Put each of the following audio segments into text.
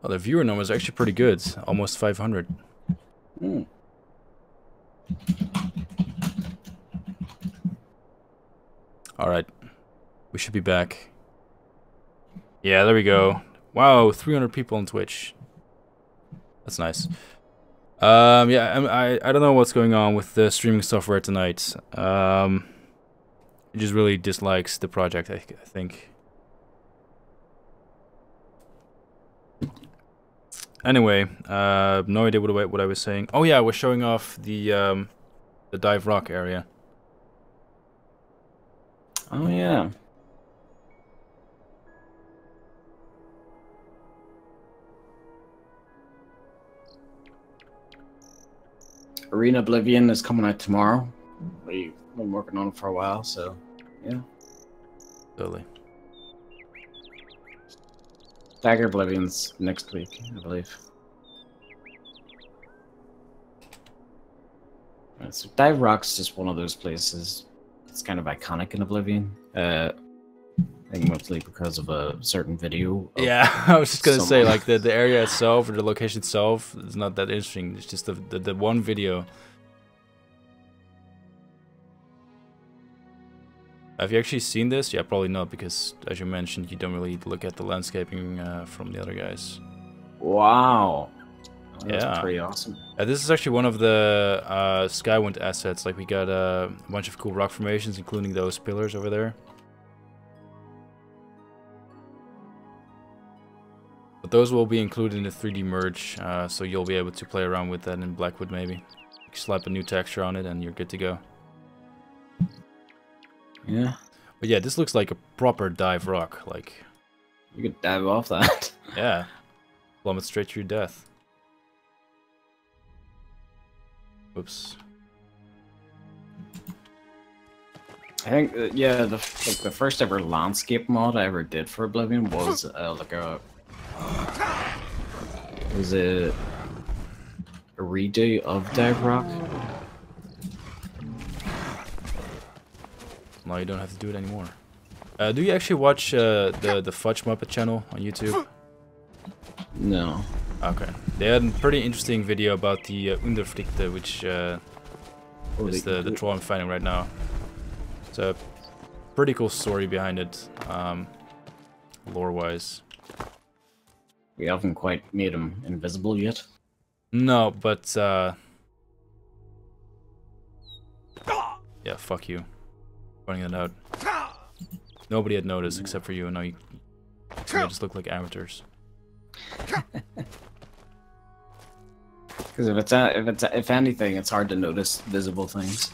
Well, the viewer number is actually pretty good. Almost 500. Mm. Alright. We should be back. Yeah, there we go. Wow, 300 people on Twitch. That's nice. Yeah, I don't know what's going on with the streaming software tonight. It just really dislikes the project, I think. Anyway, no idea what I was saying. Oh yeah, we're showing off the dive rock area. Oh yeah. Arena Oblivion is coming out tomorrow. We've been working on it for a while, so yeah. Totally. Dagger Oblivion's next week, I believe. So Dive Rock's just one of those places. It's kind of iconic in Oblivion. I think mostly because of a certain video. Yeah, I was just gonna say, like, the area itself or the location itself is not that interesting. It's just the one video. Have you actually seen this? Yeah, probably not, because as you mentioned, you don't really look at the landscaping from the other guys. Wow. That's Yeah, pretty awesome. this is actually one of the Skywind assets. Like, we got a bunch of cool rock formations, including those pillars over there. But those will be included in the 3D merge, so you'll be able to play around with that in Blackwood maybe. You slap a new texture on it and you're good to go. Yeah. But yeah, this looks like a proper dive rock. Like, you could dive off that. Yeah. Plummet straight to your death. Oops. I think, yeah, the first ever landscape mod I ever did for Oblivion was like a redo of Dive Rock. No, you don't have to do it anymore. Do you actually watch the Fudge Muppet channel on YouTube? No. Okay. They had a pretty interesting video about the Underflichte, which is the troll I'm fighting right now. It's a pretty cool story behind it, lore-wise. We haven't quite made him invisible yet. No, but yeah, fuck you. Pointing it out. Nobody had noticed except for you, and now you just look like amateurs. Because if anything, it's hard to notice visible things.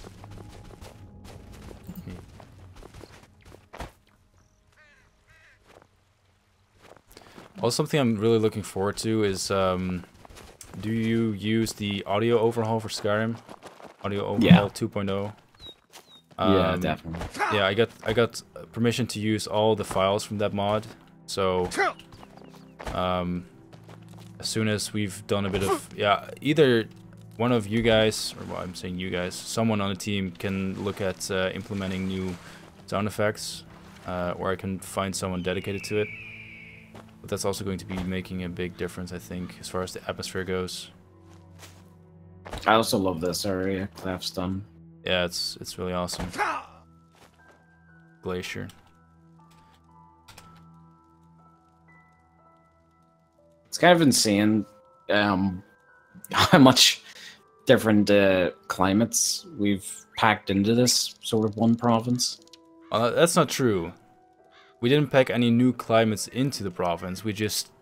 Also, something I'm really looking forward to is, do you use the audio overhaul for Skyrim? Audio overhaul 2.0? Yeah, definitely. Yeah, I got permission to use all the files from that mod. So, as soon as we've done a bit of, either one of you guys, or well, I'm saying you guys, someone on the team can look at implementing new sound effects, or I can find someone dedicated to it. But that's also going to be making a big difference, I think, as far as the atmosphere goes. I also love this area Clef's done. Yeah, it's really awesome. Glacier. It's kind of insane how much different climates we've packed into this sort of one province. That's not true. We didn't pack any new climates into the province. We just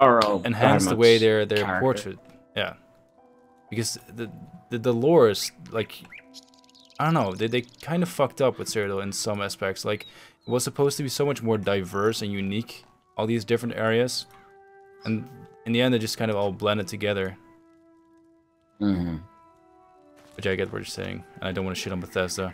enhanced the way they're portrayed. Yeah, because the lore is like, I don't know. They kind of fucked up with Cyrodiil in some aspects. Like, it was supposed to be so much more diverse and unique, all these different areas, and in the end, they just kind of all blended together. Mm-hmm. Which I get what you're saying, and I don't want to shit on Bethesda.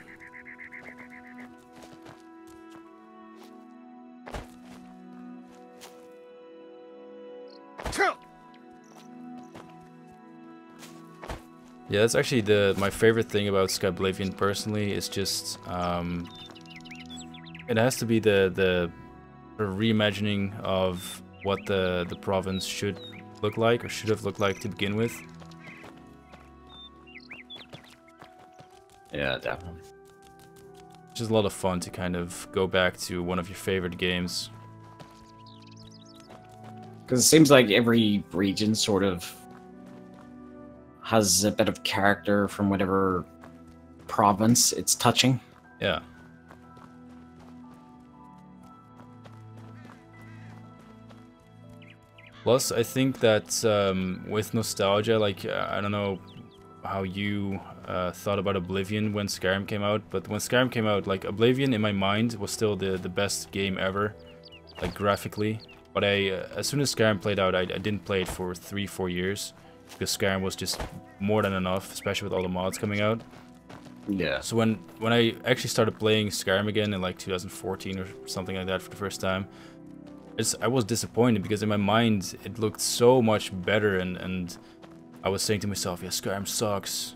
Yeah, that's actually my favorite thing about Skyblivion personally, is just it has to be the reimagining of what the province should look like, or should have looked like to begin with. Yeah, definitely. It's just a lot of fun to kind of go back to one of your favorite games. Because it seems like every region sort of has a bit of character from whatever province it's touching. Yeah. Plus, I think that with nostalgia, like, I don't know how you thought about Oblivion when Skyrim came out, but when Skyrim came out, like, Oblivion in my mind was still the best game ever, like, graphically. But as soon as Skyrim played out, I didn't play it for 3-4 years, because Skyrim was just more than enough, especially with all the mods coming out. Yeah. So when I actually started playing Skyrim again in like 2014 or something like that for the first time, I was disappointed, because in my mind it looked so much better, and I was saying to myself, yeah, Skyrim sucks,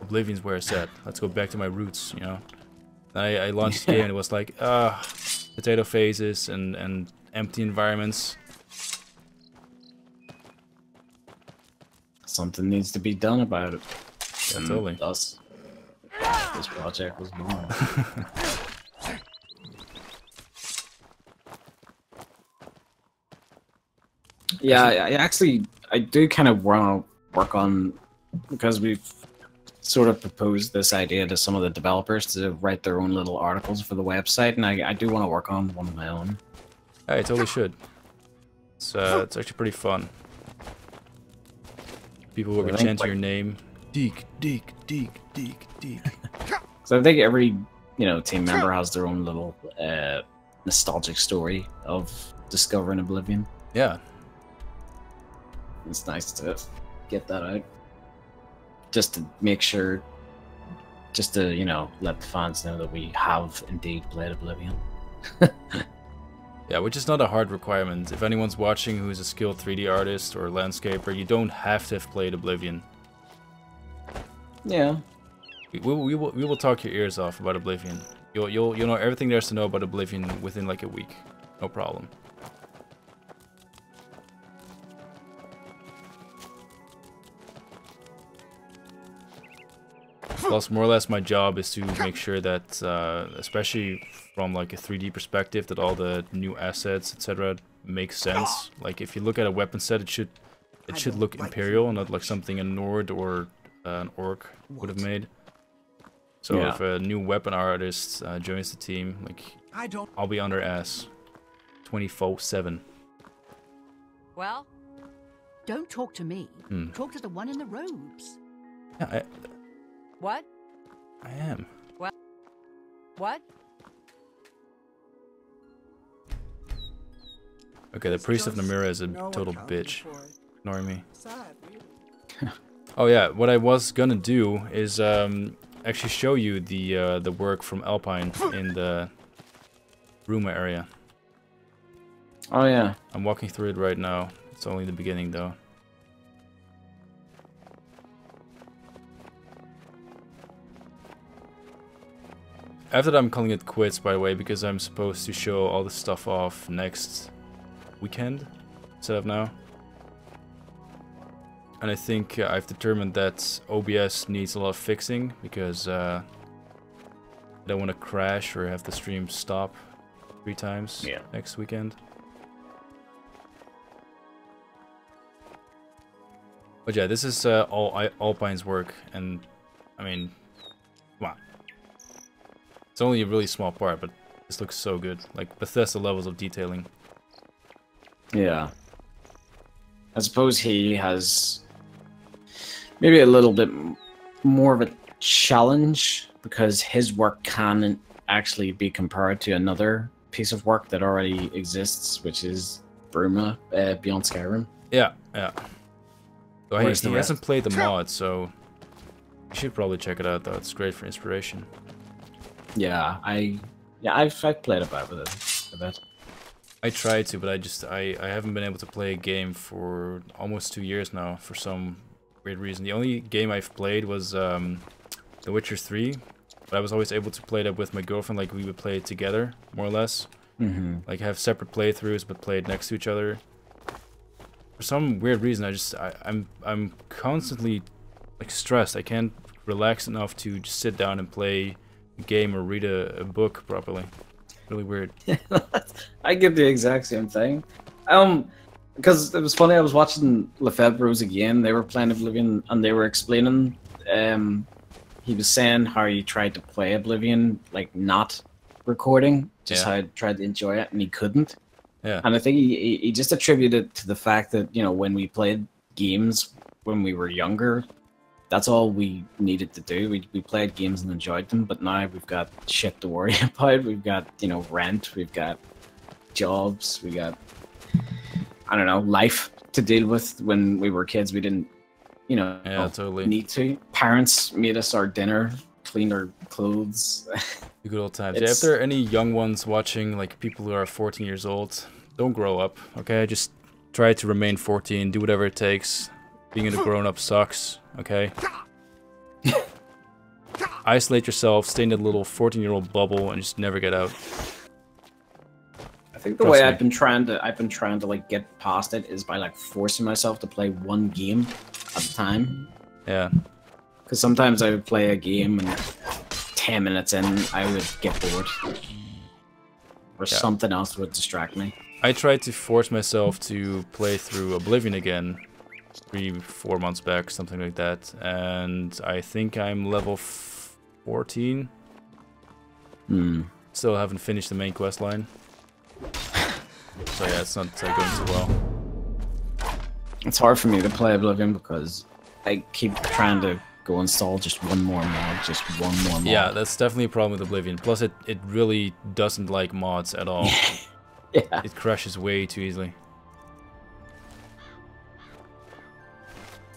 Oblivion's where it's at, let's go back to my roots, you know. And I launched the game and it was like, potato phases and empty environments. Something needs to be done about it. Yeah, totally. Thus, this project was born. Yeah, I do kind of want to work on, because we've sort of proposed this idea to some of the developers to write their own little articles for the website, and I do want to work on one of my own. Yeah, I totally should. It's actually pretty fun. People will be chanting your name. Deek, Deek, Deek, Deek, Deek. So I think every, team member has their own little nostalgic story of discovering Oblivion. Yeah. It's nice to get that out. Just to make sure, just to, let the fans know that we have indeed played Oblivion. Yeah, which is not a hard requirement. If anyone's watching who is a skilled 3D artist or landscaper, you don't have to have played Oblivion. Yeah. We will talk your ears off about Oblivion. You'll know everything there's to know about Oblivion within like a week. No problem. Plus, more or less, my job is to make sure that, especially from like a 3D perspective, that all the new assets, etc., make sense. Like, if you look at a weapon set, it should look Imperial, not like something a Nord or an Orc would have made. So yeah. If a new weapon artist joins the team, like, I'll be on their ass 24/7. Well, don't talk to me. Talk to the one in the robes. Yeah, What? I am. What? Okay, the Priest of Namira is a total bitch. Ignoring me. Oh yeah, what I was gonna do is actually show you the work from Alpine in the Ruma area. Oh yeah. I'm walking through it right now. It's only the beginning though. After that, I'm calling it quits, by the way, because I'm supposed to show all the stuff off next weekend instead of now. And I think I've determined that OBS needs a lot of fixing, because I don't want to crash or have the stream stop 3 times next weekend. But yeah, this is all Alpine's work, and I mean, wow. It's only a really small part, but this looks so good. Like Bethesda levels of detailing. Yeah. I suppose he has maybe a little bit more of a challenge, because his work can actually be compared to another piece of work that already exists, which is Bruma, Beyond Skyrim. Yeah, yeah. So he hasn't played the mod, so you should probably check it out though. It's great for inspiration. Yeah, I've played about with it a bit. I tried to, but I haven't been able to play a game for almost 2 years now for some weird reason. The only game I've played was The Witcher 3, But I was always able to play that with my girlfriend, like we would play it together, more or less. Like have separate playthroughs, but play it next to each other. For some weird reason, I'm constantly like stressed. I can't relax enough to just sit down and play a game or read a book properly. Really weird. I get the exact same thing. Because it was funny, I was watching Lefebvre's again. They were playing Oblivion, and they were explaining. He was saying how he tried to play Oblivion like not recording, just how he tried to enjoy it, and he couldn't. Yeah. And I think he just attributed it to the fact that, you know, when we played games when we were younger, that's all we needed to do. We played games and enjoyed them, but now we've got shit to worry about. We've got, you know, rent, we've got jobs, we got, I don't know, life to deal with. When we were kids, we didn't, you know, totally need to. Parents made us our dinner, cleaned our clothes. The good old times. Yeah, if there are any young ones watching, like people who are 14 years old, don't grow up, okay? Just try to remain 14, do whatever it takes. Being a grown-up sucks, okay? Isolate yourself, stay in that little 14-year-old bubble, and just never get out. I think the way I've been trying to like get past it is by like forcing myself to play one game at a time. Yeah. Because sometimes I would play a game and 10 minutes in, I would get bored. Or something else would distract me. I tried to force myself to play through Oblivion again 3-4 months back, something like that. And I think I'm level 14. Still haven't finished the main quest line. So yeah, it's not going too well. It's hard for me to play Oblivion because I keep trying to go install just one more mod, just one more mod. Yeah, that's definitely a problem with Oblivion. Plus, it really doesn't like mods at all. Yeah. It crashes way too easily.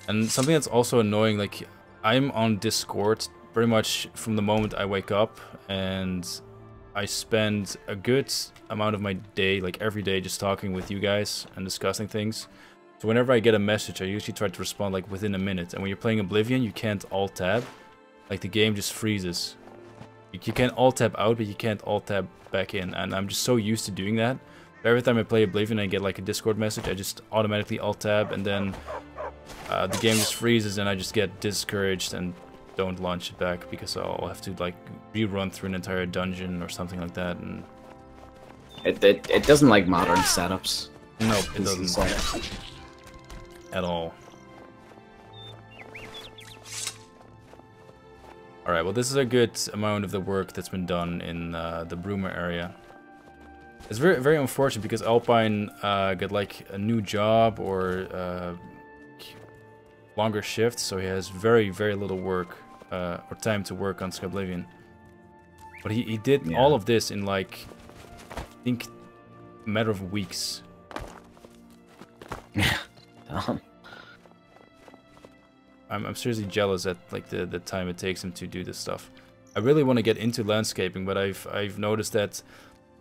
And something that's also annoying, like, I'm on Discord pretty much from the moment I wake up, and I spend a good amount of my day, like every day, just talking with you guys and discussing things. So whenever I get a message, I usually try to respond like within a minute. And when you're playing Oblivion, you can't alt-tab. Like the game just freezes. You can alt-tab out, but you can't alt-tab back in. And I'm just so used to doing that. Every time I play Oblivion, I get like a Discord message, I just automatically alt-tab, and then the game just freezes, and I just get discouraged and don't launch it back because I'll have to like rerun through an entire dungeon or something like that. And it doesn't like modern setups. No, it doesn't. At all. Alright, well this is a good amount of the work that's been done in the Broomer area. It's very, very unfortunate because Alpine got like a new job or longer shifts, so he has very, very little work or time to work on Skyblivion. But he did all of this in like, I think, a matter of weeks. I'm seriously jealous at like the time it takes him to do this stuff. I really want to get into landscaping, but I've noticed that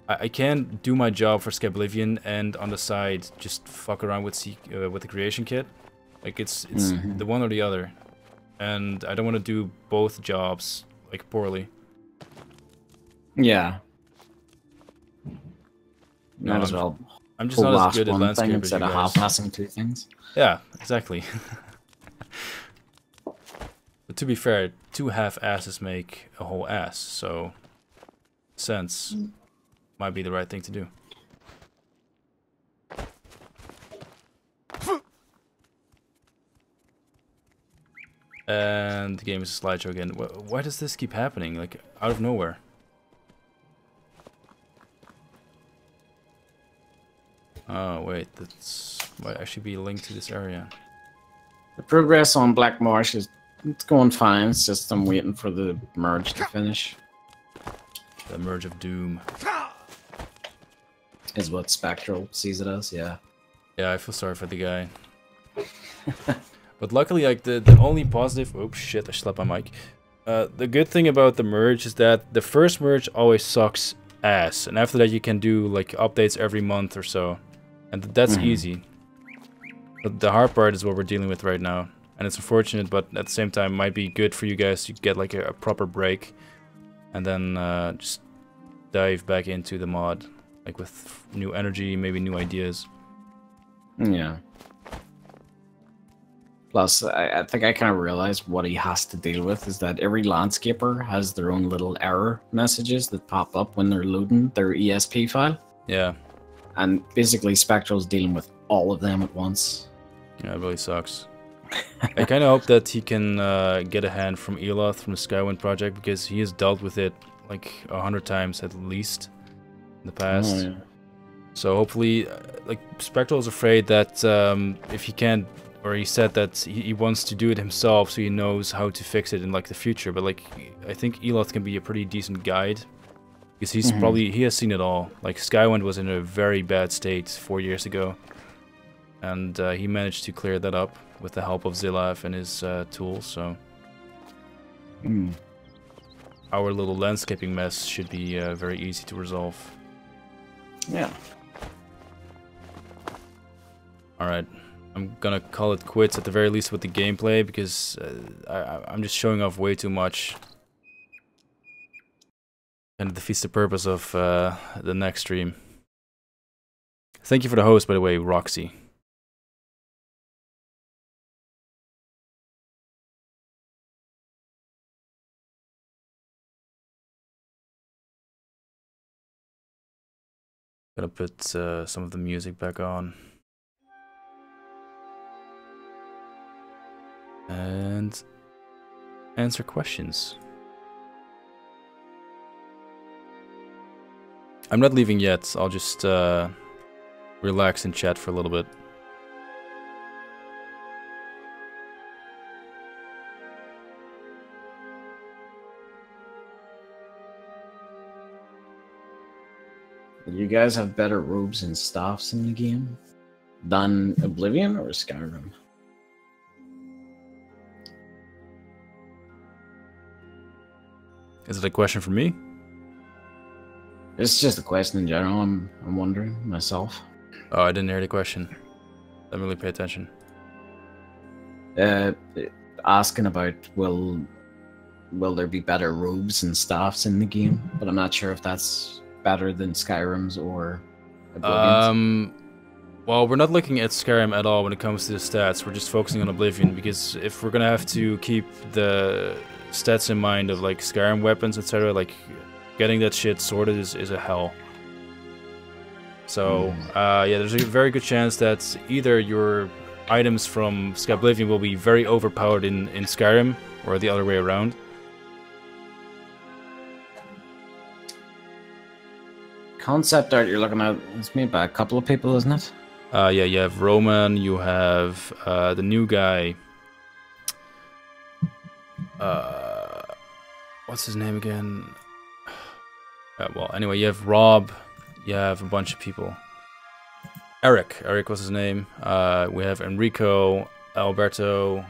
I can't do my job for Skyblivion and on the side just fuck around with the creation kit. Like it's the one or the other, and I don't want to do both jobs like poorly. Yeah. Might as well. I'm just not as good at landscaping instead of half-assing two things. Yeah, exactly. But to be fair, two half-asses make a whole ass, so sense might be the right thing to do. And the game is a slideshow again. Why does this keep happening? Like, out of nowhere. Oh, wait. That's might actually be linked to this area. The progress on Black Marsh is going fine. It's just I'm waiting for the merge to finish. The merge of doom. Is what Spectral sees it as, yeah. Yeah, I feel sorry for the guy. But luckily, like, the only positive... Oops, shit, I slapped my mic. The good thing about the merge is that the first merge always sucks ass. And after that, you can do, like, updates every month or so. And that's easy. But the hard part is what we're dealing with right now. And it's unfortunate, but at the same time, might be good for you guys to get, like, a proper break. and then just dive back into the mod, like with new energy, maybe new ideas. Yeah. Plus, I think I kind of realized what he has to deal with is that every landscaper has their own little error messages that pop up when they're loading their ESP file. Yeah. And basically, Spectral's dealing with all of them at once. Yeah, it really sucks. I kind of hope that he can get a hand from Eloth from the Skywind project, because he has dealt with it like 100 times at least in the past. Oh, yeah. So hopefully, like, Spectral is afraid that if he can't, or he said that he wants to do it himself so he knows how to fix it in like the future, but like I think Eloth can be a pretty decent guide, because he's he has seen it all. Like Skywind was in a very bad state 4 years ago, and he managed to clear that up with the help of Zilaf and his tools, so our little landscaping mess should be very easy to resolve. Yeah. Alright. I'm gonna call it quits at the very least with the gameplay, because I'm just showing off way too much. And it defeats the purpose of the next stream. Thank you for the host, by the way, Roxy. Gonna put some of the music back on. And answer questions. I'm not leaving yet. I'll just relax and chat for a little bit. You guys have better robes and staffs in the game than Oblivion or Skyrim? Is it a question for me? It's just a question in general. I'm wondering myself. Oh, I didn't hear the question. Didn't really pay attention. Asking about will there be better robes and staffs in the game? But I'm not sure if that's better than Skyrim's or Oblivion's. Well, we're not looking at Skyrim at all when it comes to the stats. We're just focusing on Oblivion, because if we're gonna have to keep the stats in mind of like Skyrim weapons, etc., like getting that shit sorted is a hell. So yeah, there's a very good chance that either your items from Skyblivion will be very overpowered in Skyrim, or the other way around. Concept art you're looking at, it's made by a couple of people, isn't it? Yeah, you have Roman, you have the new guy. What's his name again? Well, anyway, you have Rob, you have a bunch of people. Eric was his name. We have Enrico, Alberto,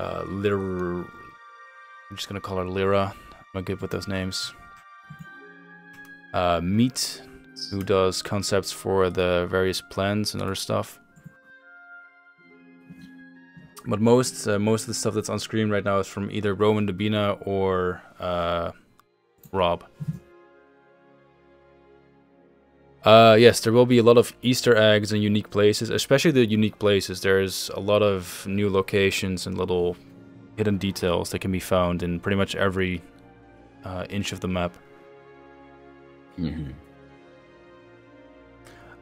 Lyra. I'm just gonna call her Lyra. I'm not good with those names. Meat, who does concepts for the various plans and other stuff. But most of the stuff that's on screen right now is from either Roman Dabina or Rob. Yes, there will be a lot of Easter eggs and unique places, especially the unique places. There's a lot of new locations and little hidden details that can be found in pretty much every inch of the map.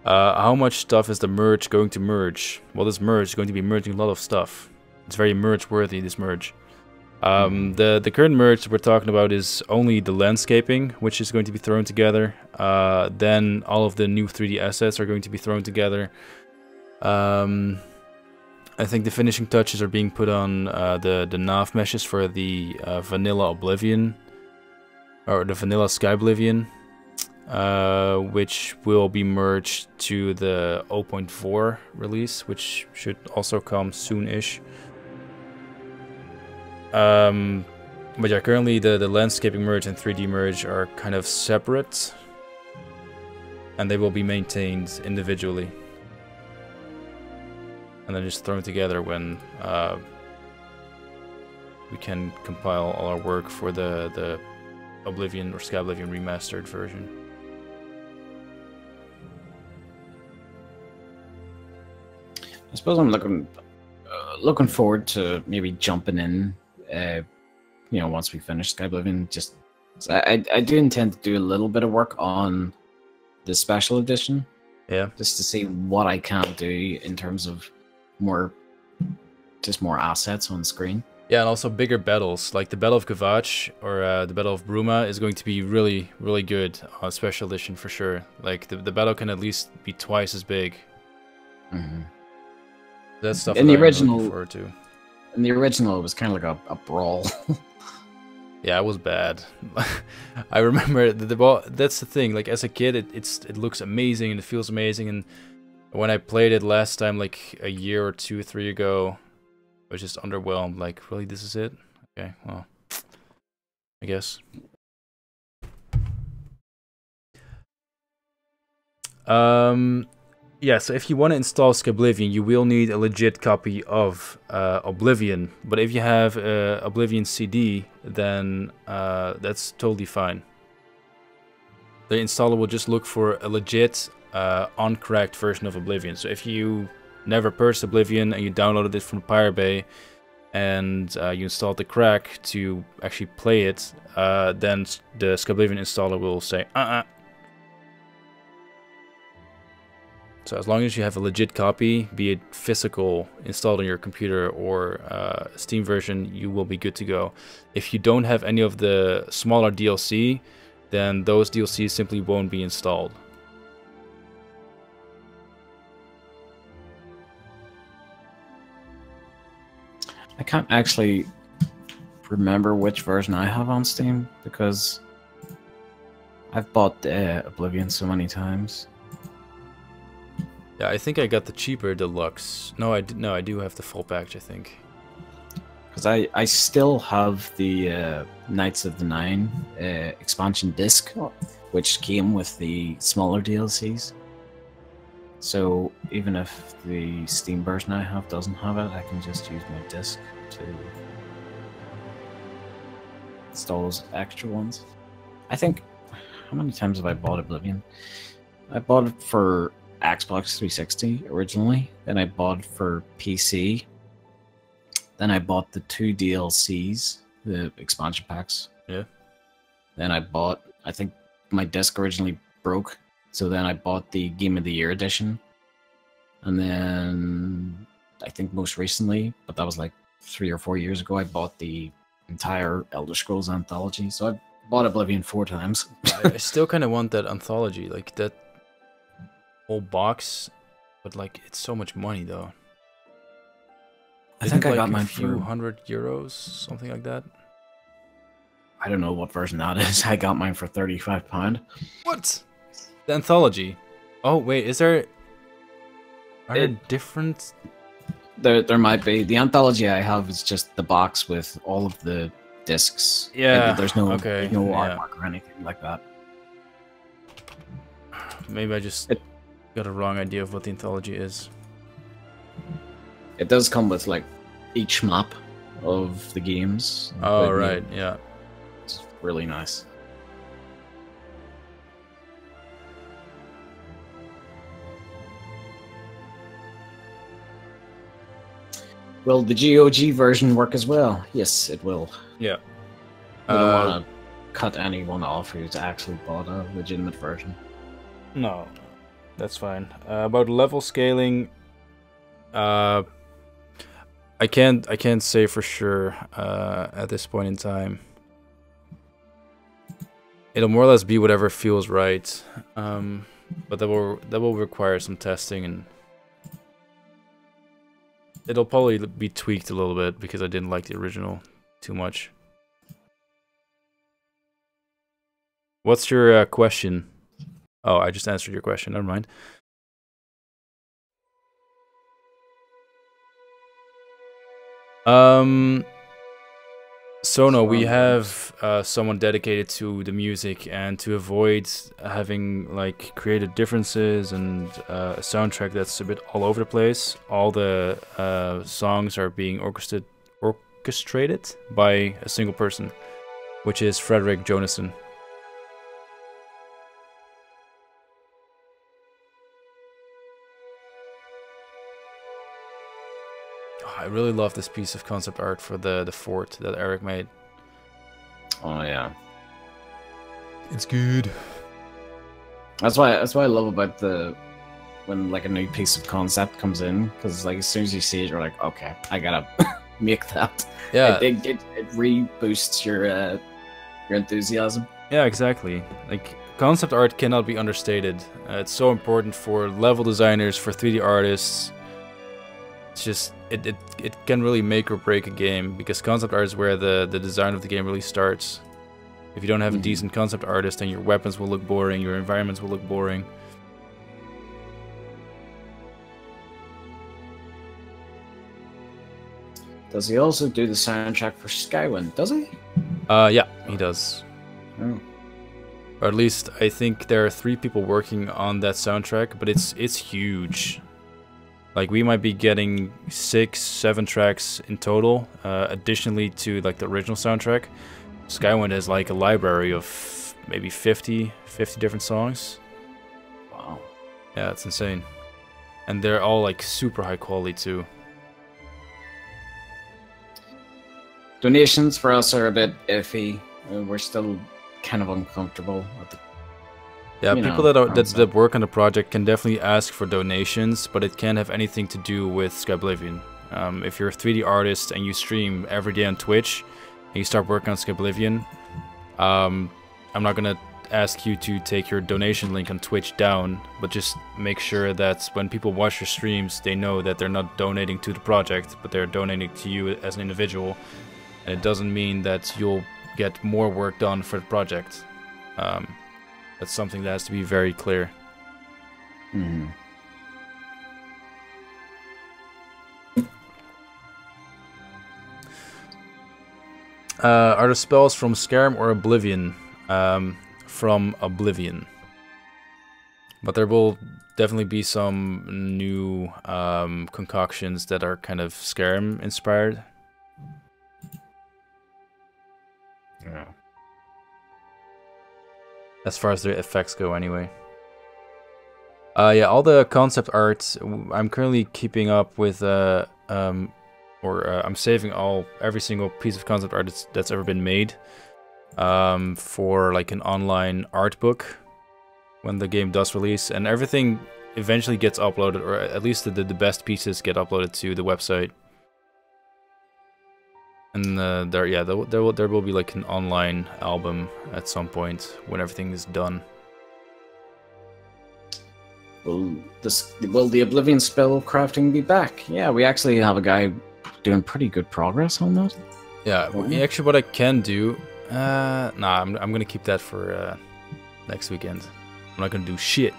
How much stuff is the merge going to merge? Well, this merge is going to be merging a lot of stuff. It's very merge-worthy, this merge. The current merge we're talking about is only the landscaping, which is going to be thrown together. Then all of the new 3D assets are going to be thrown together. I think the finishing touches are being put on the nav meshes for the vanilla Oblivion, or the vanilla Skyblivion, which will be merged to the 0.4 release, which should also come soon-ish. But yeah, currently the landscaping merge and 3D merge are kind of separate, and they will be maintained individually, and then just thrown together when we can compile all our work for the Oblivion or Skyblivion remastered version. I suppose I'm looking forward to maybe jumping in, you know, once we finish Skyblivion. Just I do intend to do a little bit of work on the special edition. Yeah. Just to see what I can do in terms of more assets on the screen. Yeah, and also bigger battles, like the Battle of Kvatch or the Battle of Bruma is going to be really, really good on special edition for sure. Like the battle can at least be twice as big. Mm-hmm. That's stuff in that the I'm original, looking forward to. In the original, it was kind of like a brawl. Yeah, it was bad. I remember the ball. That's the thing. Like as a kid, it looks amazing and it feels amazing. And when I played it last time, like a year or 2, 3 ago, I was just underwhelmed. Like, really, this is it? Okay, well, I guess. Yeah, so if you want to install Skyblivion, you will need a legit copy of Oblivion. But if you have Oblivion CD, then that's totally fine. The installer will just look for a legit, uncracked version of Oblivion. So if you never purchased Oblivion and you downloaded it from Pirate Bay and you installed the crack to actually play it, then the Skyblivion installer will say, So as long as you have a legit copy, be it physical, installed on your computer or Steam version, you will be good to go. If you don't have any of the smaller DLC, then those DLCs simply won't be installed. I can't actually remember which version I have on Steam because I've bought Oblivion so many times. Yeah, I think I got the cheaper deluxe. No, I do have the full package, I think. Because I still have the Knights of the Nine expansion disc, which came with the smaller DLCs. So even if the Steam version I have doesn't have it, I can just use my disc to install those extra ones. I think, how many times have I bought Oblivion? I bought it for Xbox 360 originally, then I bought it for PC, then I bought the 2 DLCs, the expansion packs. Yeah. Then I think my disc originally broke, so then I bought the Game of the Year edition. And then I think most recently, but that was like 3 or 4 years ago, I bought the entire Elder Scrolls anthology. So I bought Oblivion 4 times. I still kind of want that anthology, like that whole box, but like it's so much money though. I think I got mine a few €100, something like that. I don't know what version that is. I got mine for £35. What? The anthology? Oh wait, are there different? There might be. The anthology I have is just the box with all of the discs. Yeah. There's no artwork or anything like that. Maybe I just got a wrong idea of what the anthology is. It does come with like each map of the games. Oh right, yeah. It's really nice. Will the GOG version work as well? Yes, it will. Yeah. I don't want to cut anyone off who's actually bought a legitimate version. No, that's fine. About level scaling, I can't say for sure at this point in time. It'll more or less be whatever feels right, but that will require some testing, and it'll probably be tweaked a little bit because I didn't like the original too much. What's your question? Oh, I just answered your question. Never mind. So no, we have someone dedicated to the music, and to avoid having like creative differences and a soundtrack that's a bit all over the place, all the songs are being orchestrated by a single person, which is Frederick Jonassen. Oh, I really love this piece of concept art for the fort that Eric made. Oh yeah, it's good. That's why I love about when like a new piece of concept comes in, because like as soon as you see it, you're like, okay, I gotta make that. Yeah, it reboosts your enthusiasm. Yeah, exactly. Like concept art cannot be understated. It's so important for level designers, for 3D artists. It's just it can really make or break a game, because concept art is where the design of the game really starts. If you don't have a decent concept artist, then your weapons will look boring, your environments will look boring. Does he also do the soundtrack for Skywind? Does he? Yeah, he does. Oh. Or at least I think there are 3 people working on that soundtrack, but it's huge. Like we might be getting 6-7 tracks in total, additionally to like the original soundtrack. Skywind has like a library of maybe 50 different songs. Wow. Yeah, it's insane. And they're all like super high quality too. Donations for us are a bit iffy. We're still kind of uncomfortable with the, yeah, people that work on the project can definitely ask for donations, but it can't have anything to do with Skyblivion. If you're a 3D artist and you stream every day on Twitch and you start working on Skyblivion, I'm not gonna ask you to take your donation link on Twitch down, but just make sure that when people watch your streams, they know that they're not donating to the project, but they're donating to you as an individual. And it doesn't mean that you'll get more work done for the project. That's something that has to be very clear. Mm-hmm. Are the spells from Skyrim or Oblivion? From Oblivion. But there will definitely be some new concoctions that are kind of Skyrim inspired. Yeah. As far as the effects go, anyway. Yeah, all the concept art I'm currently keeping up with. I'm saving every single piece of concept art that's ever been made, for like an online art book when the game does release, and everything eventually gets uploaded, or at least the best pieces get uploaded to the website. And there will be like an online album at some point when everything is done. Will the Oblivion spell crafting be back? Yeah, we actually have a guy doing pretty good progress on that. Yeah, actually, what I can do, I'm gonna keep that for next weekend. I'm not gonna do shit.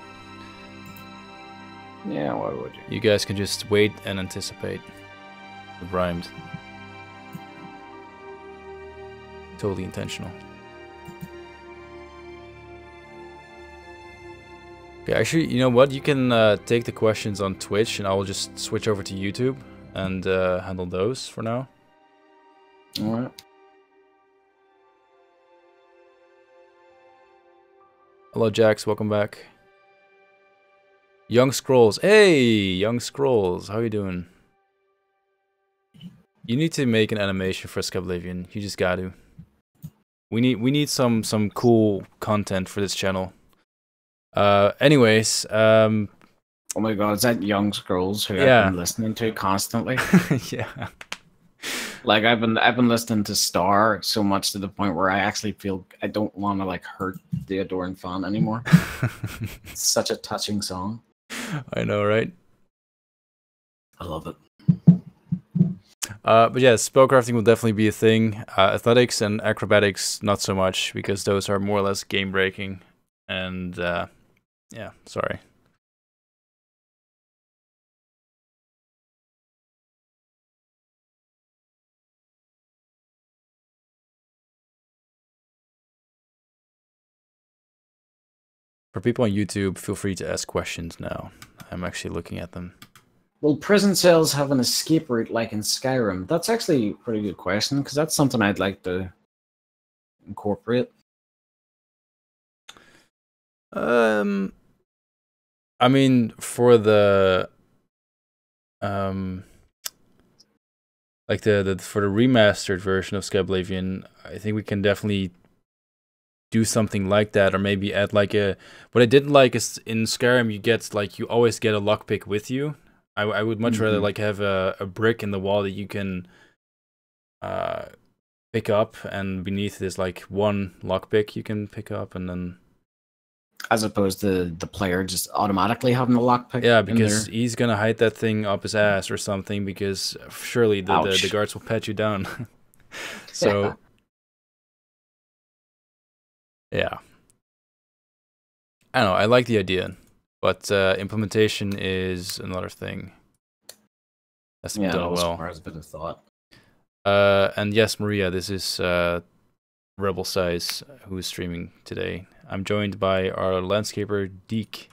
Yeah, why would you? You guys can just wait and anticipate. It rhymed. Totally intentional. Okay, actually, you know what? You can take the questions on Twitch, and I will just switch over to YouTube and handle those for now. All right. Hello, Jax. Welcome back. Young Scrolls. Hey, Young Scrolls. How you doing? You need to make an animation for Skyblivion. You just got to. We need some cool content for this channel. Anyways, oh my god, is that Young Scrolls who I've been listening to constantly? Yeah. Like I've been listening to Star so much to the point where I actually feel I don't want to like hurt the adoring fan anymore. It's such a touching song. I know, right? I love it. But yeah, spellcrafting will definitely be a thing. Athletics and acrobatics, not so much, because those are more or less game breaking. And yeah, sorry. For people on YouTube, feel free to ask questions now. I'm actually looking at them. Will prison cells have an escape route like in Skyrim? That's actually a pretty good question, because that's something I'd like to incorporate. I mean, for the like for the remastered version of Skyblivion, I think we can definitely do something like that, or maybe add like a. What I didn't like is in Skyrim you always get a lockpick with you. I would much rather like have a brick in the wall that you can pick up, and beneath is like one lockpick you can pick up, and then as opposed to the player just automatically having the lockpick. Yeah, because he's gonna hide that thing up his ass or something, because surely the guards will pat you down. So yeah, I don't know. I like the idea, but implementation is another thing. That's done well. Requires a bit of thought. And yes, Maria, this is Rebel Size who is streaming today. I'm joined by our landscaper Deke.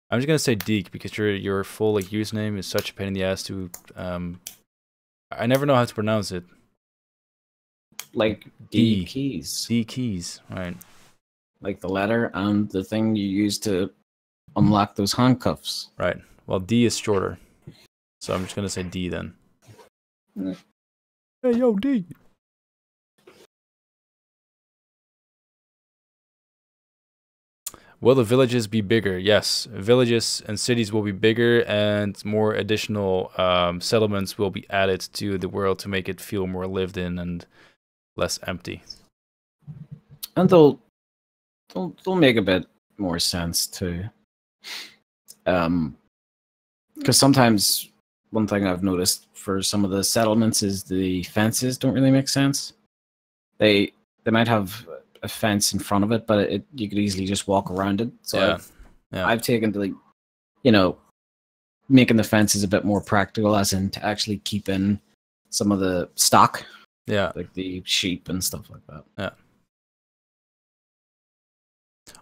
I'm just gonna say Deke because your full like username is such a pain in the ass to. I never know how to pronounce it. Like D keys. D keys, right? Like the letter and the thing you use to unlock those handcuffs. Right. Well, D is shorter, so I'm just gonna say D then. Hey, yo, D. Will the villages be bigger? Yes, villages and cities will be bigger, and more additional settlements will be added to the world to make it feel more lived in and less empty. And they'll make a bit more sense too. Because sometimes one thing I've noticed for some of the settlements is the fences don't really make sense. They might have a fence in front of it, but you could easily just walk around it. So I've taken to, like, making the fences a bit more practical, as in to actually keep in some of the stock. Yeah. Like the sheep and stuff like that. Yeah.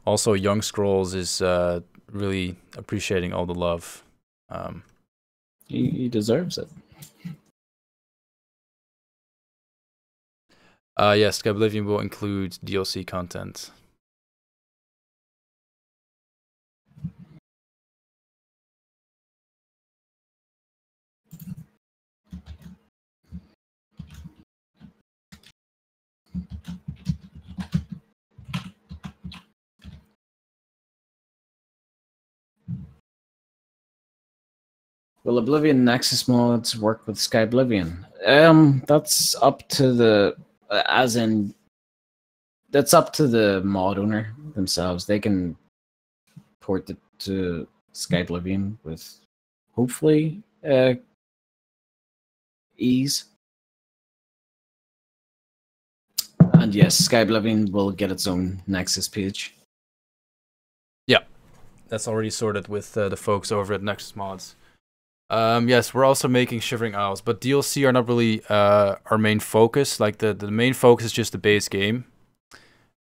Also, Young Scrolls is really appreciating all the love. He deserves it. Yes, Skyblivion will include DLC content. Will Oblivion Nexus mods work with Skyblivion? That's up to the that's up to the mod owner themselves. They can port it to Skyblivion with hopefully ease. And yes, Skyblivion will get its own Nexus page. Yeah, that's already sorted with the folks over at Nexus Mods. Yes, we're also making Shivering Isles, but DLC are not really our main focus. Like the main focus is just the base game.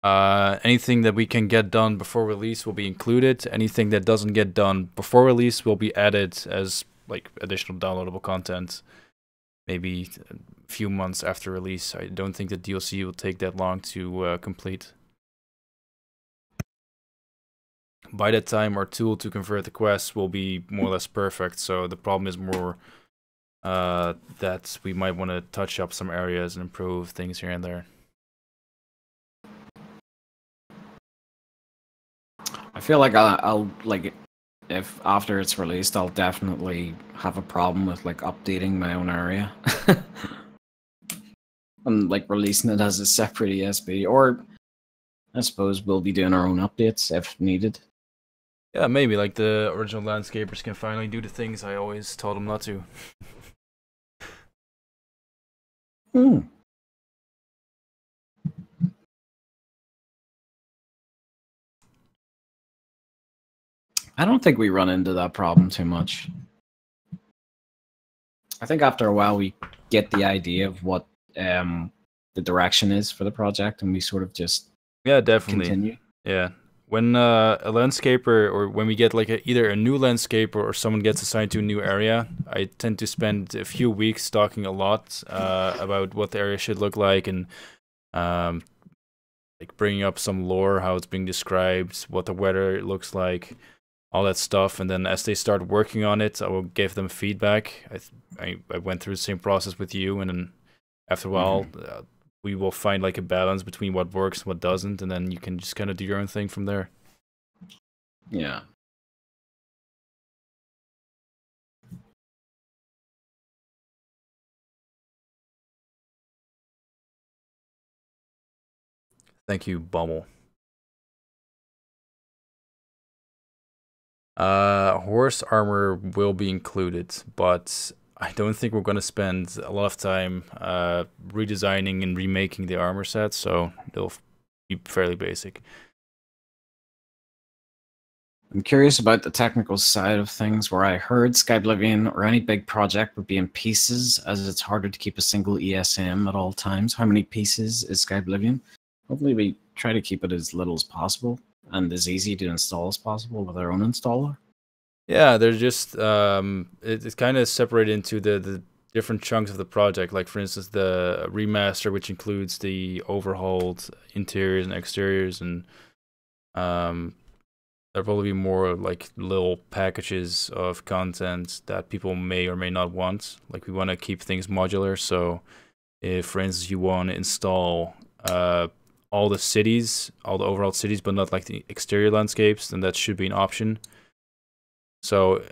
Anything that we can get done before release will be included. Anything that doesn't get done before release will be added as like additional downloadable content. Maybe a few months after release. I don't think the DLC will take that long to complete. By that time, our tool to convert the quests will be more or less perfect. So the problem is more that we might want to touch up some areas and improve things here and there. I feel like I'll like, if after it's released, I'll definitely have a problem with like updating my own area. And like releasing it as a separate ESB, or I suppose we'll be doing our own updates if needed. Yeah, maybe like the original landscapers can finally do the things I always told them not to. I don't think we run into that problem too much. I think after a while we get the idea of what the direction is for the project, and we sort of just definitely continue. Yeah, when a landscaper, or when we get like either a new landscaper or someone gets assigned to a new area, I tend to spend a few weeks talking a lot about what the area should look like, and like bringing up some lore, how it's being described, what the weather looks like, all that stuff. And then as they start working on it, I will give them feedback. I went through the same process with you, and then after a while, we will find like a balance between what works and what doesn't, and then you can just kind of do your own thing from there. Yeah. Thank you, Bummel. Horse armor will be included, but I don't think we're going to spend a lot of time redesigning and remaking the armor sets, so they'll be fairly basic. I'm curious about the technical side of things, where I heard Skyblivion or any big project would be in pieces, as it's harder to keep a single ESM at all times. How many pieces is Skyblivion? Hopefully we try to keep it as little as possible and as easy to install as possible with our own installer. Yeah, they're just it's kind of separated into the different chunks of the project. Like for instance, the remaster, which includes the overhauled interiors and exteriors, and there'll probably be more like little packages of content that people may or may not want. Like we want to keep things modular, so if for instance you want to install all the cities, all the overall cities, but not like the exterior landscapes, then that should be an option. So,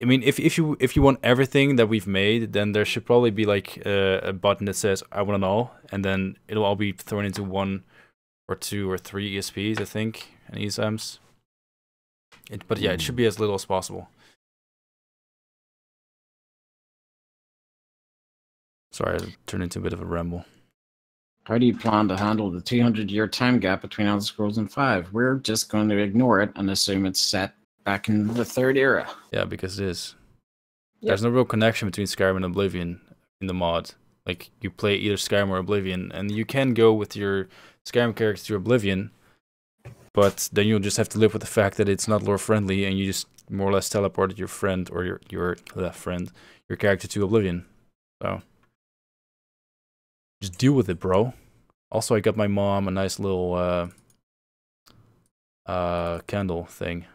I mean, if you want everything that we've made, then there should probably be like a button that says "I want it all," and then it'll all be thrown into 1 or 2 or 3 ESPs, I think, and ESMs. But yeah, it should be as little as possible. Sorry, I turned into a bit of a ramble. How do you plan to handle the 200-year time gap between Elder Scrolls and 5? We're just going to ignore it and assume it's set back in the 3rd era. Yeah, because it is. Yep. There's no real connection between Skyrim and Oblivion in the mod. Like, you play either Skyrim or Oblivion, and you can go with your Skyrim character to Oblivion, but then you'll just have to live with the fact that it's not lore-friendly, and you just more or less teleported your friend, or your character to Oblivion. So just deal with it, bro. Also, I got my mom a nice little candle thing.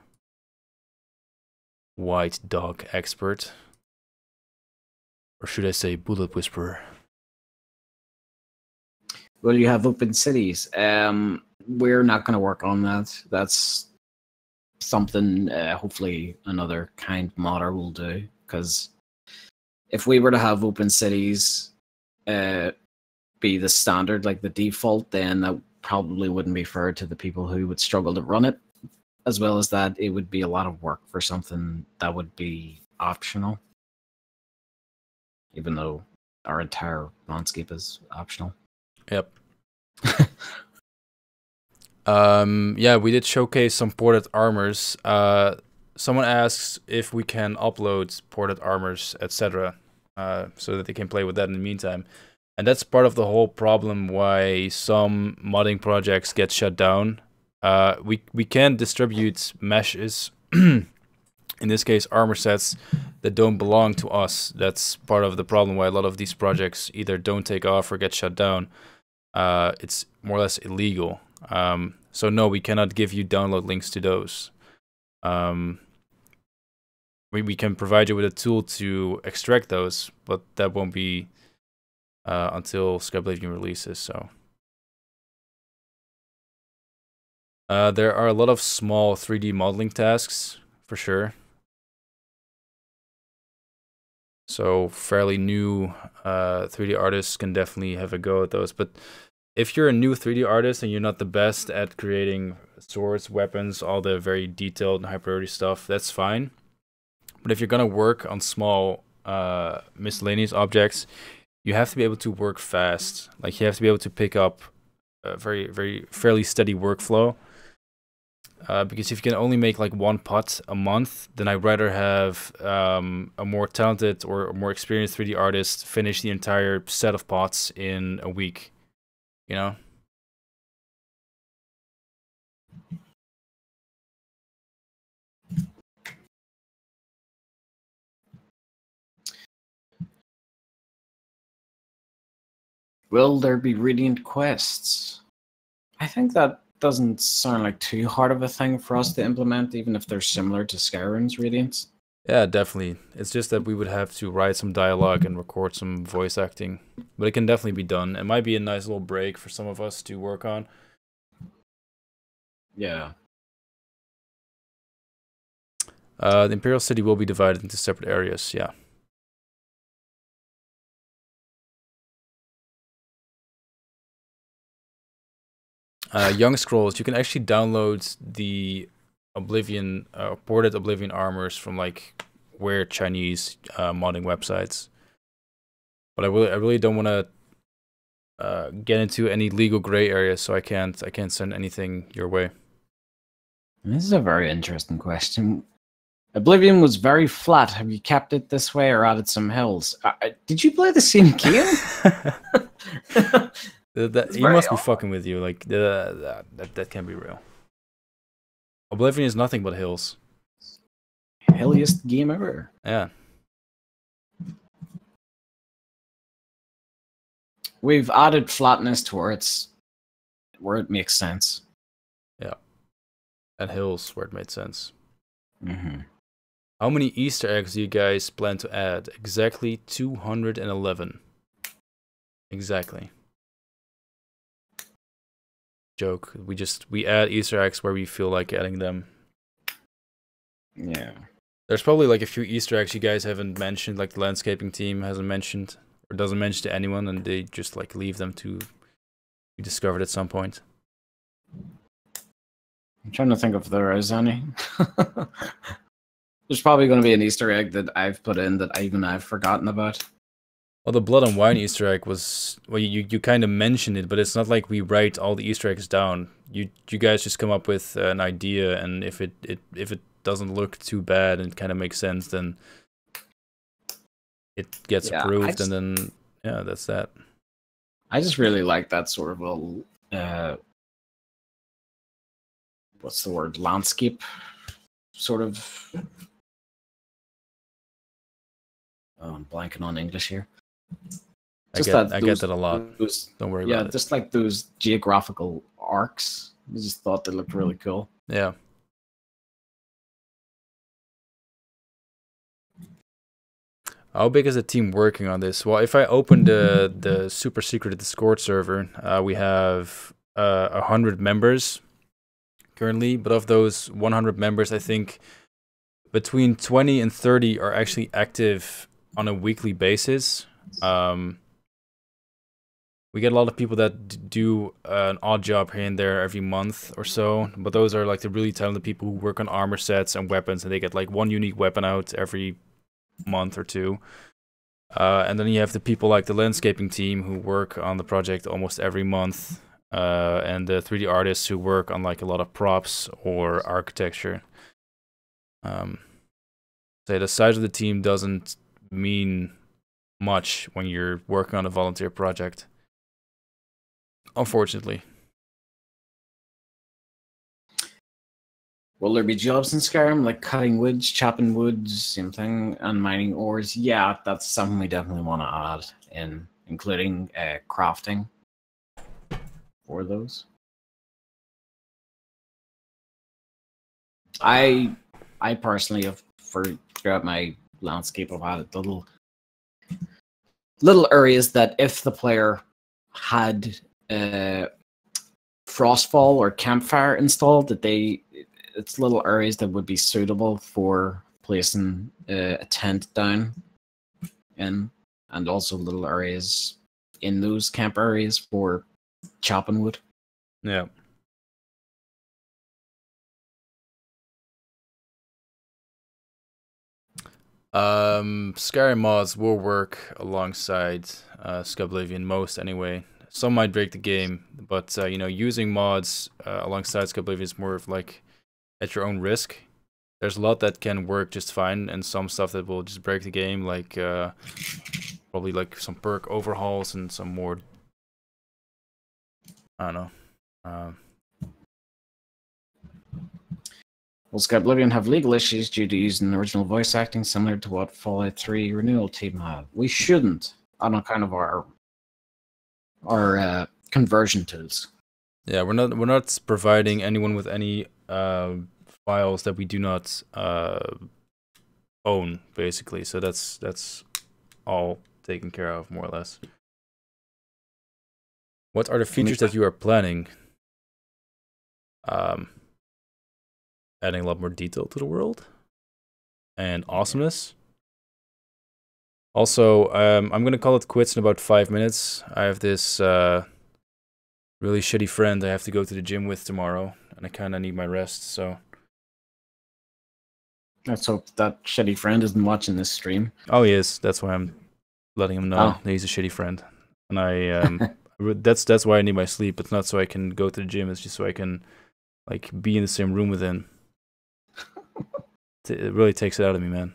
White dog expert. Or should I say bullet whisperer? Well, you have open cities. We're not going to work on that. That's something hopefully another kind modder will do. Because if we were to have open cities be the standard, like the default, then that probably wouldn't be fair to the people who would struggle to run it. As well as that, it would be a lot of work for something that would be optional. Even though our entire landscape is optional. Yep. Yeah, we did showcase some ported armors. Someone asks if we can upload ported armors, etc., so that they can play with that in the meantime. And that's part of the whole problem why some modding projects get shut down. We can distribute meshes, in this case armor sets, that don't belong to us. That's part of the problem why a lot of these projects either don't take off or get shut down. It's more or less illegal. So no, we cannot give you download links to those. We can provide you with a tool to extract those, but that won't be until Skyblivion releases. So there are a lot of small 3D modeling tasks for sure. So fairly new 3D artists can definitely have a go at those. But if you're a new 3D artist and you're not the best at creating swords, weapons, all the very detailed and high priority stuff, that's fine. But if you're gonna work on small miscellaneous objects, you have to be able to work fast. Like you have to be able to pick up a fairly steady workflow. Because if you can only make like 1 pot a month, then I'd rather have a more talented or more experienced 3D artist finish the entire set of pots in a week. You know? Will there be Radiant quests? I think that doesn't sound like too hard of a thing for us to implement, even if they're similar to Skyrim's Radiants. Yeah, definitely. It's just that we would have to write some dialogue and record some voice acting. But it can definitely be done. It might be a nice little break for some of us to work on. Yeah. The Imperial City will be divided into separate areas, yeah. Young Scrolls, you can actually download the Oblivion, ported Oblivion armors from like weird Chinese modding websites. But I really don't want to get into any legal gray areas, so I can't send anything your way. This is a very interesting question. Oblivion was very flat. Have you kept it this way or added some hills? Did you play the same game? You must be fucking with you. Like that can't be real. Oblivion is nothing but hills. Hilliest game ever. Yeah. We've added flatness to where it makes sense. Yeah. And hills where it made sense. Mm-hmm. How many Easter eggs do you guys plan to add? Exactly 211. Exactly. Joke. We add Easter eggs where we feel like adding them. Yeah. There's probably like a few Easter eggs you guys haven't mentioned, like the landscaping team hasn't mentioned or doesn't mention to anyone, and they just like leave them to be discovered at some point. I'm trying to think if there is any. There's probably going to be an Easter egg that I've put in that I've forgotten about. Well, the blood and wine Easter egg was, well, you kind of mentioned it, but it's not like we write all the Easter eggs down. You guys just come up with an idea, and if it doesn't look too bad and kind of makes sense, then it gets approved, and then yeah, that's that. I just really like that sort of a what's the word, landscape sort of. Oh, I'm blanking on English here. I get that a lot. Don't worry about it. Yeah, just like those geographical arcs. I just thought they looked really cool. Yeah. How big is the team working on this? Well, if I open the super secret Discord server, we have 100 members currently, but of those 100 members, I think between 20 and 30 are actually active on a weekly basis. We get a lot of people that do an odd job here and there every month or so, but those are like the really talented people who work on armor sets and weapons, and they get like one unique weapon out every month or two. And then you have the people like the landscaping team who work on the project almost every month, and the 3D artists who work on like a lot of props or architecture. So the size of the team doesn't mean much when you're working on a volunteer project, unfortunately. Will there be jobs in Skyrim like cutting woods, chopping woods, same thing, and mining ores? Yeah, that's something we definitely want to add in, including crafting for those. I personally have, throughout my landscape, I've added little areas that if the player had Frostfall or Campfire installed, that it's little areas that would be suitable for placing a tent down in, and also little areas in those camp areas for chopping wood. Yeah. Skyrim mods will work alongside Skyblivion, most anyway. Some might break the game, but you know, using mods alongside Skyblivion is more of like at your own risk. There's a lot that can work just fine, and some stuff that will just break the game, like probably like some perk overhauls and some more, I don't know. Will Skyblivion have legal issues due to using original voice acting similar to what Fallout 3 Renewal team had? We shouldn't, on account of our or conversion tools. Yeah, we're not providing anyone with any files that we do not own, basically. So that's all taken care of, more or less. What are the features that you are planning? Adding a lot more detail to the world and awesomeness. Also, I'm gonna call it quits in about 5 minutes. I have this really shitty friend I have to go to the gym with tomorrow, and I kind of need my rest. So let's hope that shitty friend isn't watching this stream. Oh, he is. That's why I'm letting him know that he's a shitty friend, and I that's why I need my sleep. It's not so I can go to the gym. It's just so I can like be in the same room with him. It really takes it out of me, man.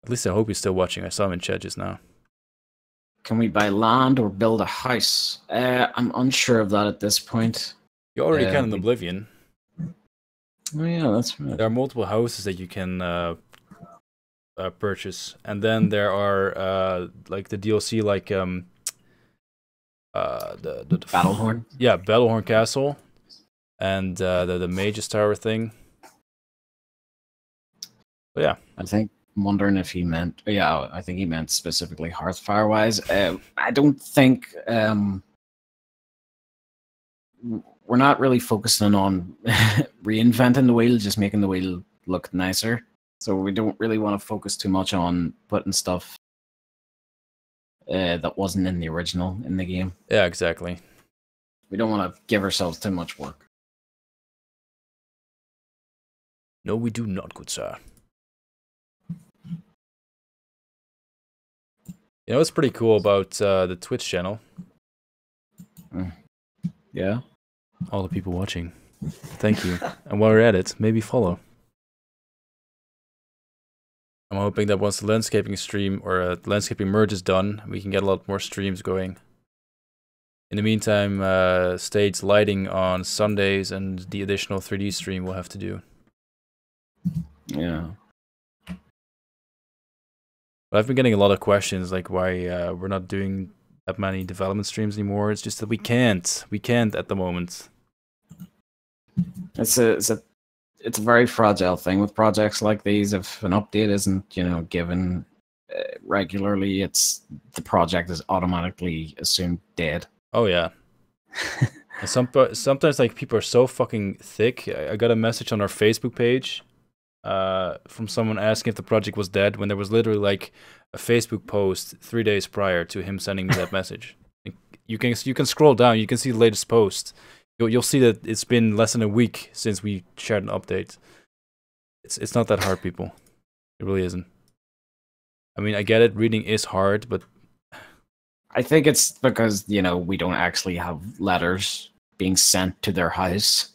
At least I hope he's still watching. I saw him in chat just now. Can we buy land or build a house? I'm unsure of that at this point. You already can in Oblivion. Oh yeah, that's right. There are multiple houses that you can purchase, and then there are like the DLC, like the Battlehorn. Yeah, Battlehorn Castle, and the Mage's Tower thing. But yeah, I'm wondering if he meant. Yeah, I think he meant specifically Hearthfire wise. I don't think we're not really focusing on reinventing the wheel, just making the wheel look nicer. So we don't really want to focus too much on putting stuff that wasn't in the original in the game. Yeah, exactly. We don't want to give ourselves too much work. No, we do not, good sir. You know what's pretty cool about the Twitch channel? Yeah? All the people watching. Thank you. And while we're at it, maybe follow. I'm hoping that once the landscaping stream or landscaping merge is done, we can get a lot more streams going. In the meantime, stage lighting on Sundays and the additional 3D stream we'll have to do. Yeah. But I've been getting a lot of questions like why we're not doing that many development streams anymore. It's just that we can't. We can't at the moment. It's a very fragile thing with projects like these. If an update isn't, given regularly, the project is automatically assumed dead. Oh yeah. Sometimes like people are so fucking thick. I got a message on our Facebook page from someone asking if the project was dead when there was literally like a Facebook post 3 days prior to him sending me that message. You can scroll down. You can see the latest post. You'll see that it's been less than a week since we shared an update. It's not that hard, people. It really isn't. I mean, I get it. Reading is hard, but I think it's because, we don't actually have letters being sent to their house.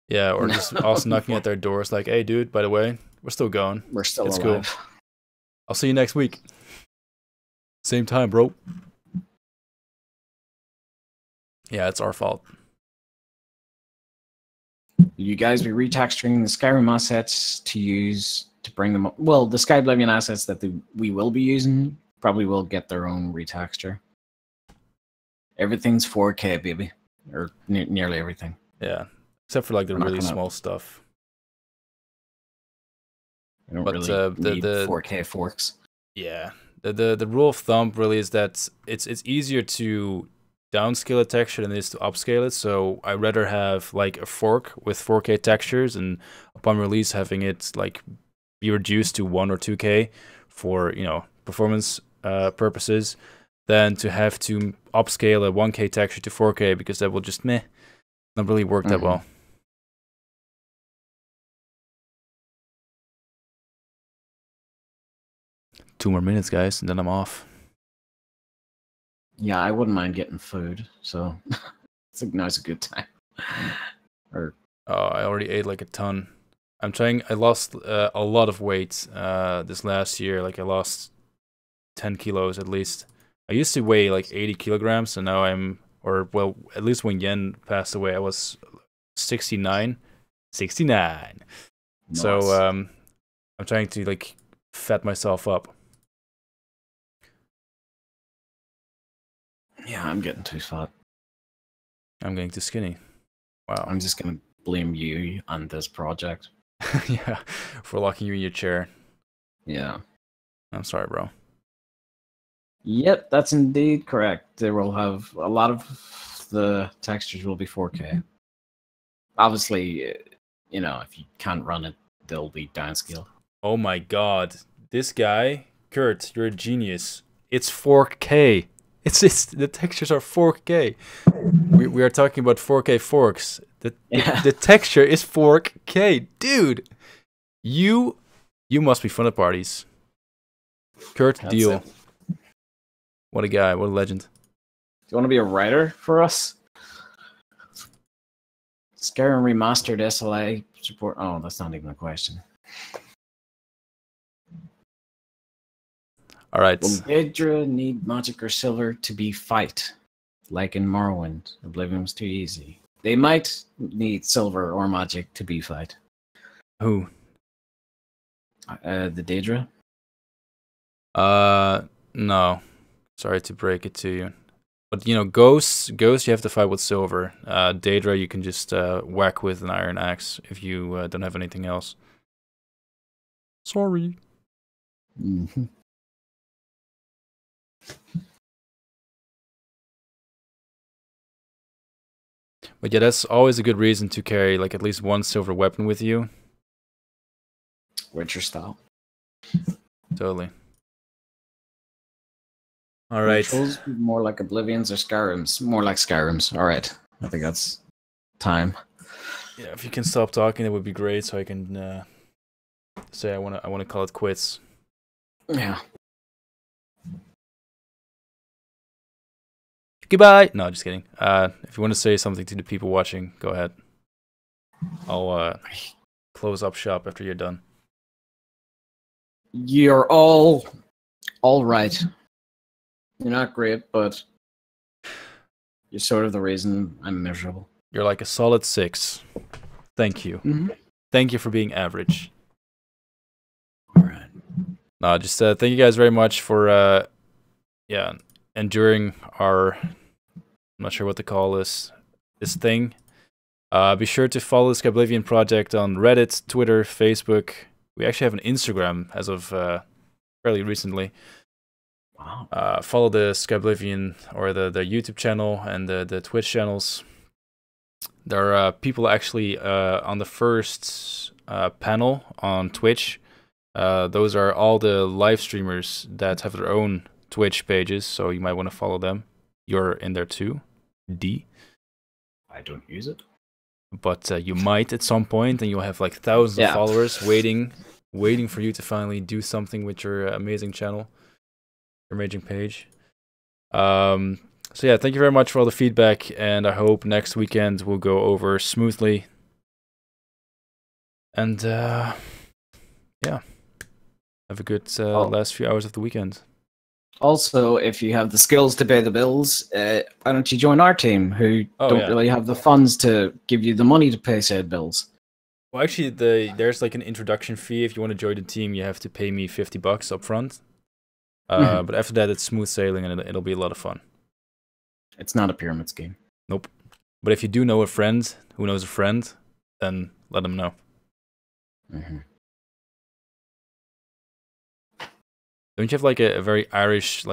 Yeah, or just also knocking at their doors like, hey, dude, by the way, we're still going. We're still alive. Cool. I'll see you next week. Same time, bro. Yeah, it's our fault. You guys be retexturing the Skyrim assets to bring them up. Well, the Skyblivion assets that we will be using probably will get their own retexture. Everything's 4K, baby. Or nearly everything. Yeah. Except for like the really small stuff. I don't really need 4K forks. Yeah. The rule of thumb really is that it's easier to downscale a texture than it is to upscale it. So I rather have like a fork with 4K textures and upon release having it like be reduced to 1 or 2K for, performance purposes than to have to upscale a 1K texture to 4K because that will just not really work that well. 2 more minutes, guys, and then I'm off. Yeah, I wouldn't mind getting food, so it's a good time. I already ate like a ton. I lost a lot of weight this last year. Like I lost 10 kilos at least. I used to weigh like 80 kilograms, and now at least when Yen passed away, I was 69. 69. Nice. So I'm trying to like fat myself up. Yeah, I'm getting too fat. I'm getting too skinny. Wow. I'm just gonna blame you on this project. Yeah, for locking you in your chair. Yeah. I'm sorry, bro. Yep, that's indeed correct. There will have a lot of the textures will be 4K. Obviously, you know, if you can't run it, they'll be downscaled. Oh my god. This guy, Kurt, you're a genius. It's 4K. It's the textures are 4K. We are talking about 4K forks. The texture is 4K. Dude, you must be fun at parties. Kurt, That's deal. it. What a guy, what a legend. Do you want to be a writer for us? Skyrim Remastered SLA support. Oh, that's not even a question. All right. Will Daedra need magic or silver to be fight? Like in Morrowind, Oblivion was too easy. They might need silver or magic to be fight. Who? The Daedra? No. Sorry to break it to you. But, you know, Ghosts, you have to fight with silver. Daedra, you can just whack with an iron axe if you don't have anything else. Sorry. Mm-hmm. But yeah, that's always a good reason to carry, like, at least one silver weapon with you. Witcher style. Totally. All right. Rituals, more like Oblivions or Skyrims? More like Skyrims. All right. I think that's time. Yeah, if you can stop talking, it would be great, so I can say I wanna call it quits. Yeah. Goodbye. No, just kidding. If you want to say something to the people watching, go ahead. I'll close up shop after you're done. You're all right. You're not great, but you're sort of the reason I'm miserable. You're like a solid 6. Thank you. Mm-hmm. Thank you for being average. All right. No, just thank you guys very much for enduring our, I'm not sure what to call this thing. Be sure to follow the Skyblivion project on Reddit, Twitter, Facebook. We actually have an Instagram as of fairly recently. Wow. Follow the Skyblivion or the YouTube channel and the Twitch channels. There are people actually on the first panel on Twitch. Those are all the live streamers that have their own Twitch pages, so you might want to follow them. You're in there too, D. I don't use it. But you might at some point, and you'll have like thousands of followers waiting for you to finally do something with your amazing channel, your amazing page. So yeah, thank you very much for all the feedback, and I hope next weekend will go over smoothly. And yeah, have a good last few hours of the weekend. Also, if you have the skills to pay the bills, why don't you join our team, who don't really have the funds to give you the money to pay said bills? Well, actually, there's like an introduction fee. If you want to join the team, you have to pay me $50 up front. But after that, it's smooth sailing, and it'll be a lot of fun. It's not a pyramid scheme. Nope. But if you do know a friend who knows a friend, then let them know. Mm-hmm. Don't you have like a very Irish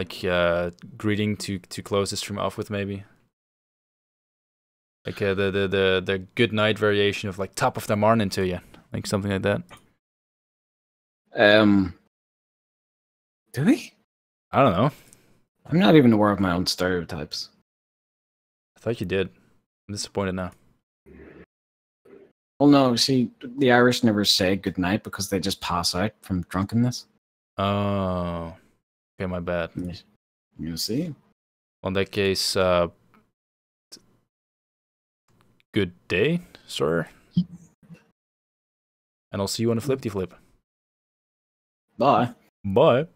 greeting to close the stream off with, maybe? Like the good night variation of like top of the morning to you, like something like that. Do we? I don't know. I'm not even aware of my own stereotypes. I thought you did. I'm disappointed now. Well, no, see, the Irish never say good night because they just pass out from drunkenness. Oh, okay, my bad. You see? Well, in that case, good day, sir. And I'll see you on the flippity flip. Bye. Bye.